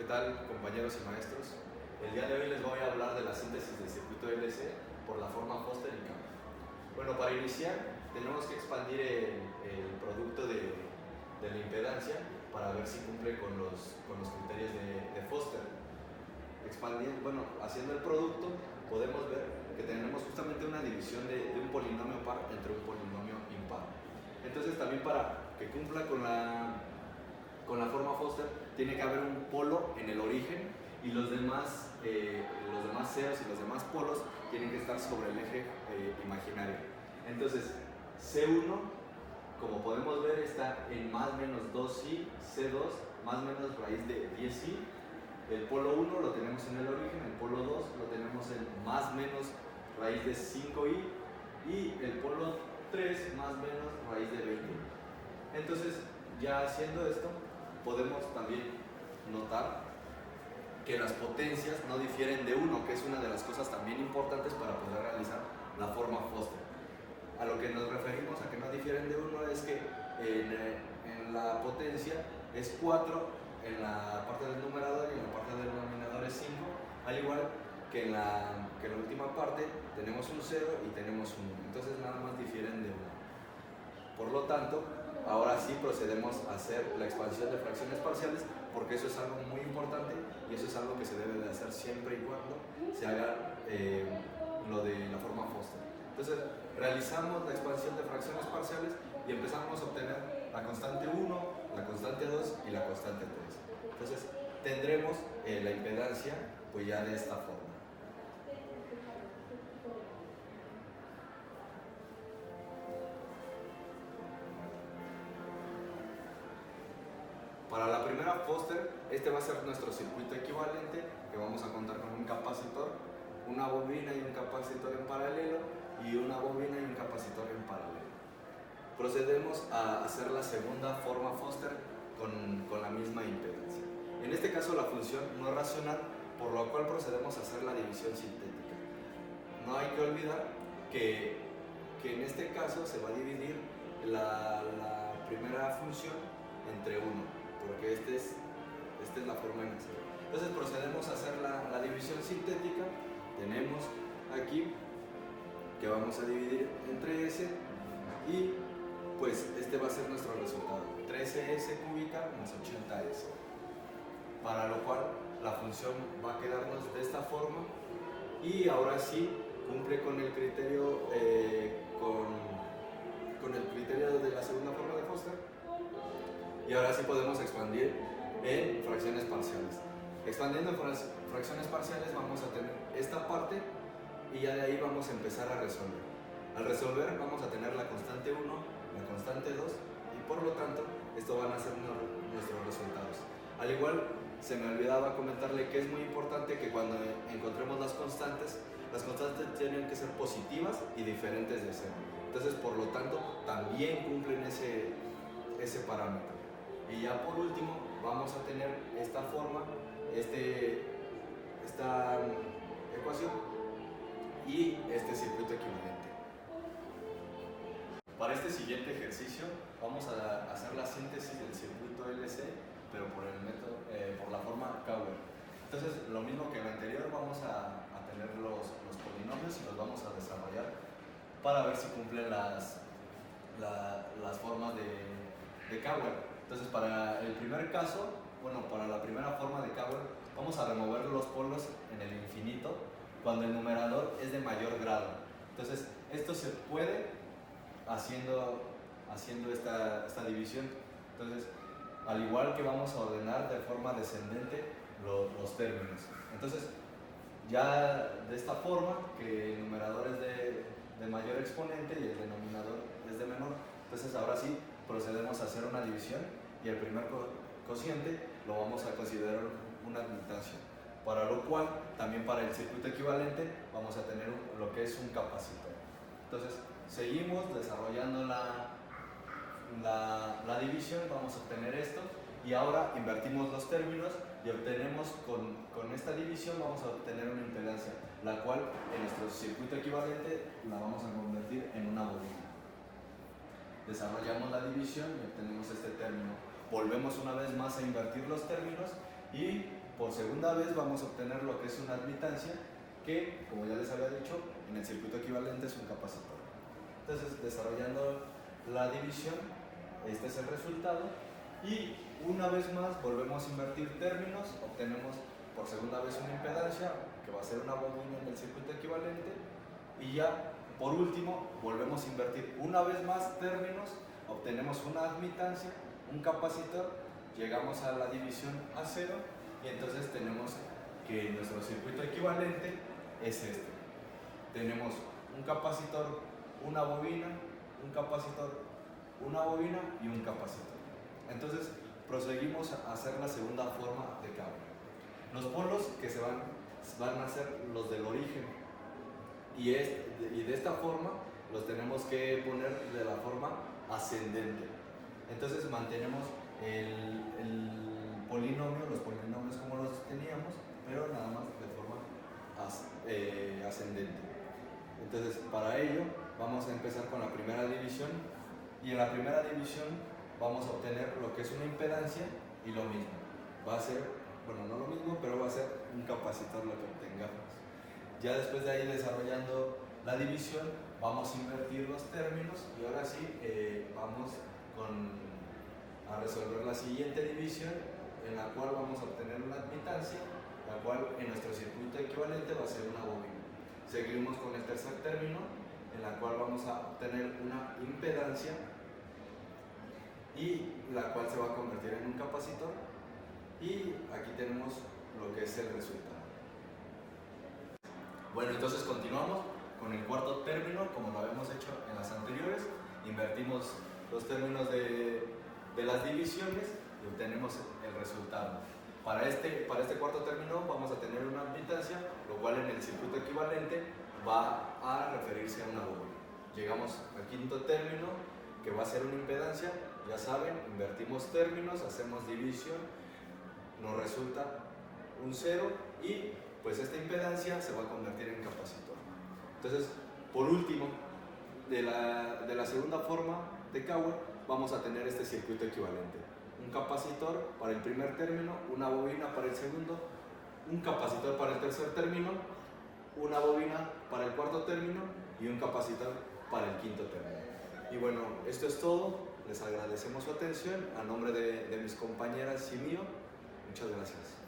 ¿Qué tal, compañeros y maestros? El día de hoy les voy a hablar de la síntesis del circuito LC por la forma Foster y Campbell. Bueno, para iniciar tenemos que expandir el producto de la impedancia para ver si cumple con los criterios de Foster. Haciendo el producto podemos ver que tenemos justamente una división de un polinomio par entre un polinomio impar. Entonces también para que cumpla con la forma Foster tiene que haber un polo en el origen y los demás ceros y los demás polos tienen que estar sobre el eje imaginario. Entonces C1, como podemos ver, está en más menos 2i, C2 más menos raíz de 10i. El polo 1 lo tenemos en el origen, el polo 2 lo tenemos en más menos raíz de 5i y el polo 3 más menos raíz de 20. Entonces, ya haciendo esto, podemos también notar que las potencias no difieren de 1, que es una de las cosas también importantes para poder realizar la forma Foster. A lo que nos referimos a que no difieren de 1 es que en la potencia es 4 en la parte del numerador y en la parte del denominador es 5, al igual que en la última parte tenemos un 0 y tenemos un 1, entonces nada más difieren de 1. Por lo tanto, ahora sí procedemos a hacer la expansión de fracciones parciales, porque eso es algo muy importante y eso es algo que se debe de hacer siempre y cuando se haga lo de la forma Foster. Entonces, realizamos la expansión de fracciones parciales y empezamos a obtener la constante 1, la constante 2 y la constante 3. Entonces, tendremos la impedancia pues ya de esta forma. Para la primera Foster, este va a ser nuestro circuito equivalente, que vamos a contar con un capacitor, una bobina y un capacitor en paralelo, y una bobina y un capacitor en paralelo. Procedemos a hacer la segunda forma Foster con la misma impedancia. En este caso la función no es racional, por lo cual procedemos a hacer la división sintética. No hay que olvidar que en este caso se va a dividir la primera función entre 1, porque esta es la forma en hacerlo. Entonces procedemos a hacer la división sintética. Tenemos aquí que vamos a dividir entre s y pues este va a ser nuestro resultado, 13s cúbica más 80s, para lo cual la función va a quedarnos de esta forma y ahora sí cumple con el criterio con el criterio de la segunda forma de Foster, y ahora sí podemos expandir en fracciones parciales. Expandiendo en fracciones parciales vamos a tener esta parte y ya de ahí vamos a empezar a resolver. Al resolver vamos a tener la constante 1, la constante 2 y por lo tanto esto van a ser nuestros resultados. Al igual se me olvidaba comentarle que es muy importante que cuando encontremos las constantes tienen que ser positivas y diferentes de 0. Entonces por lo tanto también cumplen ese parámetro. Y ya por último vamos a tener esta forma, esta ecuación y este circuito equivalente. Para este siguiente ejercicio vamos a hacer la síntesis del circuito LC, pero por la forma Cauer. Entonces, lo mismo que en el anterior, vamos a tener los polinomios y los vamos a desarrollar para ver si cumplen las formas de Cauer. Entonces, para el primer caso, para la primera forma de Cauer, vamos a remover los polos en el infinito cuando el numerador es de mayor grado. Entonces, esto se puede haciendo esta división. Entonces, al igual que vamos a ordenar de forma descendente los términos. Entonces, ya de esta forma, que el numerador es de mayor exponente y el denominador es de menor, entonces ahora sí procedemos a hacer una división y el primer cociente lo vamos a considerar una admitancia, para lo cual también para el circuito equivalente vamos a tener lo que es un capacitor. Entonces seguimos desarrollando la división, vamos a obtener esto y ahora invertimos los términos y obtenemos con esta división vamos a obtener una impedancia, la cual en nuestro circuito equivalente la vamos a convertir en una bobina. Desarrollamos la división y obtenemos este término. Volvemos una vez más a invertir los términos y por segunda vez vamos a obtener lo que es una admitancia que, como ya les había dicho, en el circuito equivalente es un capacitor. Entonces, desarrollando la división, este es el resultado. Y una vez más volvemos a invertir términos, obtenemos por segunda vez una impedancia, que va a ser una bobina en el circuito equivalente. Y ya, por último, volvemos a invertir una vez más términos, obtenemos una admitancia, un capacitor, llegamos a la división a cero y entonces tenemos que nuestro circuito equivalente es este. Tenemos un capacitor, una bobina, un capacitor, una bobina y un capacitor. Entonces proseguimos a hacer la segunda forma de cable. Los polos que se van a ser los del origen y de esta forma los tenemos que poner de la forma ascendente. Entonces mantenemos el polinomio, los polinomios como los teníamos, pero nada más de forma ascendente. Entonces para ello vamos a empezar con la primera división y en la primera división vamos a obtener lo que es una impedancia y lo mismo. Va a ser, bueno, no lo mismo, pero va a ser un capacitor lo que obtengamos. Ya después de ahí desarrollando la división vamos a invertir los términos y ahora sí vamos a resolver la siguiente división en la cual vamos a obtener una admitancia, la cual en nuestro circuito equivalente va a ser una bobina. Seguimos con el tercer término en la cual vamos a obtener una impedancia y la cual se va a convertir en un capacitor y aquí tenemos lo que es el resultado. Bueno, entonces continuamos con el cuarto término como lo habíamos hecho en las anteriores. Invertimos los términos de las divisiones y obtenemos el resultado. Para este cuarto término vamos a tener una admitancia, lo cual en el circuito equivalente va a referirse a una bobina. Llegamos al quinto término, que va a ser una impedancia. Ya saben, invertimos términos, hacemos división, nos resulta un 0 y pues esta impedancia se va a convertir en capacitor. Entonces, por último, de la segunda forma de Cauer, vamos a tener este circuito equivalente. Un capacitor para el primer término, una bobina para el segundo, un capacitor para el tercer término, una bobina para el cuarto término y un capacitor para el quinto término. Y bueno, esto es todo. Les agradecemos su atención. A nombre de mis compañeras y mío, muchas gracias.